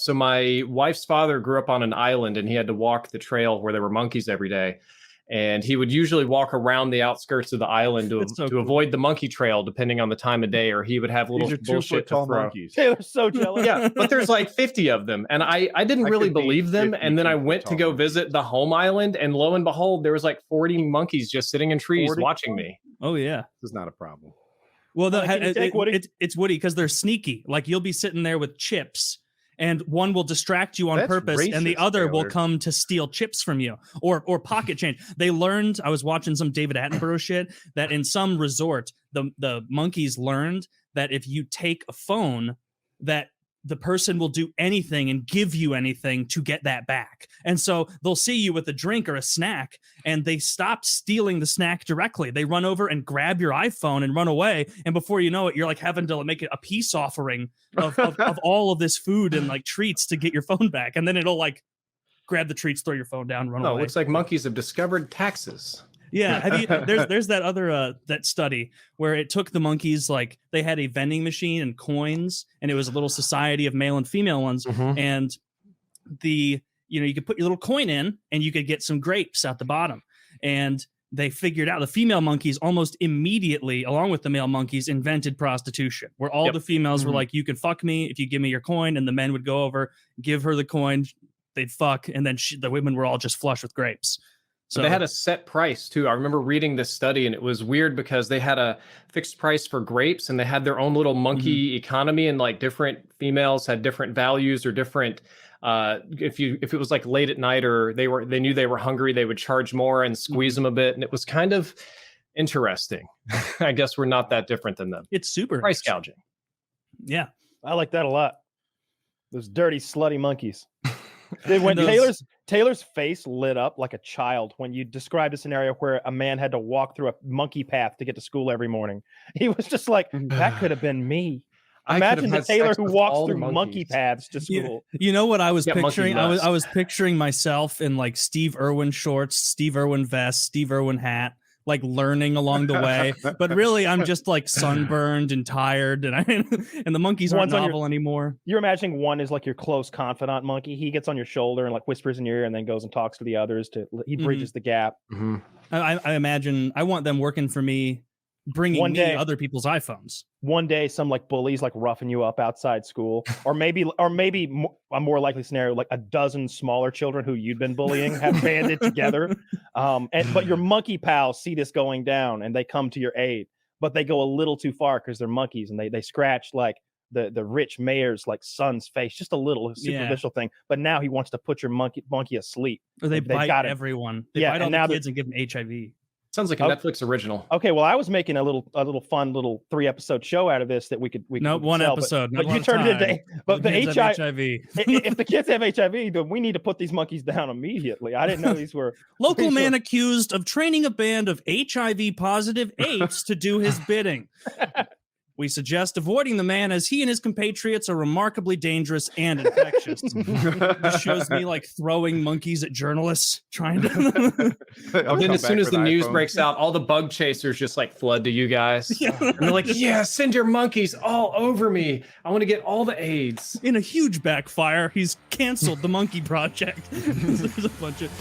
So my wife's father grew up on an island, and he had to walk the trail where there were monkeys every day. And he would usually walk around the outskirts of the island to avoid the monkey trail, depending on the time of day, or he would have little bullshit to throw. Monkeys. Taylor's so jealous. Yeah, but there's like 50 of them, and I didn't really believe them. And then I went to go visit the home island, and lo and behold, there was like 40 monkeys just sitting in trees watching me. Oh yeah, this is not a problem. Well, it's Woody because they're sneaky. Like you'll be sitting there with chips, and one will distract you on purpose, racist, and the other will come to steal chips from you or pocket change. They learned, I was watching some David Attenborough shit, that in some resort, the monkeys learned that if you take a phone, that the person will do anything and give you anything to get that back. And so they'll see you with a drink or a snack, and they stop stealing the snack directly. They run over and grab your iPhone and run away. And before you know it, you're like having to make it a peace offering of all of this food and like treats to get your phone back. And then it'll like grab the treats, throw your phone down, run away. It looks like monkeys have discovered taxes. Yeah, there's that other that study where it took the monkeys, like they had a vending machine and coins, and it was a little society of male and female ones, and you could put your little coin in and you could get some grapes out the bottom, and they figured out the female monkeys almost immediately, along with the male monkeys, invented prostitution, where all the females were like, you can fuck me if you give me your coin, and the men would go over, give her the coin, they'd fuck, and then the women were all just flush with grapes. So they had a set price too. I remember reading this study, and it was weird because they had a fixed price for grapes, and they had their own little monkey economy, and like different females had different values or different. If it was like late at night or they knew they were hungry, they would charge more and squeeze them a bit, and it was kind of interesting. I guess we're not that different than them. It's super price gouging. Yeah, I like that a lot. Those dirty, slutty monkeys. When Taylor's face lit up like a child when you described a scenario where a man had to walk through a monkey path to get to school every morning. He was just like, that could have been me. Imagine the Taylor who walks through monkey paths to school. You know what I was picturing? I was picturing myself in like Steve Irwin shorts, Steve Irwin vest, Steve Irwin hat, like learning along the way. But really, I'm just like sunburned and tired, and the monkeys aren't novel anymore. You're imagining one is like your close confidant monkey. He gets on your shoulder and like whispers in your ear, and then goes and talks to the others. He bridges the gap. I imagine I want them working for me, bringing me other people's iPhones. One day, some like bullies like roughing you up outside school, or maybe a more likely scenario, like a dozen smaller children who you'd been bullying have banded together. But your monkey pals see this going down, and they come to your aid, but they go a little too far because they're monkeys, and they scratch like the rich mayor's like son's face, just a little superficial thing. But now he wants to put your monkey asleep. Or they bite everyone. They bite all the kids and give them HIV. Sounds like a Netflix original. Okay, well, I was making a little fun 3-episode show out of this that we could one sell, episode. But you turned it into the HIV. If the kids have HIV, then we need to put these monkeys down immediately. I didn't know these were local man accused of training a band of HIV positive apes to do his bidding. We suggest avoiding the man as he and his compatriots are remarkably dangerous and infectious. This shows me like throwing monkeys at journalists, trying to. And then as soon as the news breaks out, all the bug chasers just like flood to you guys. And they're like, yeah, send your monkeys all over me. I want to get all the AIDS. In a huge backfire, he's canceled the monkey project. There's a bunch of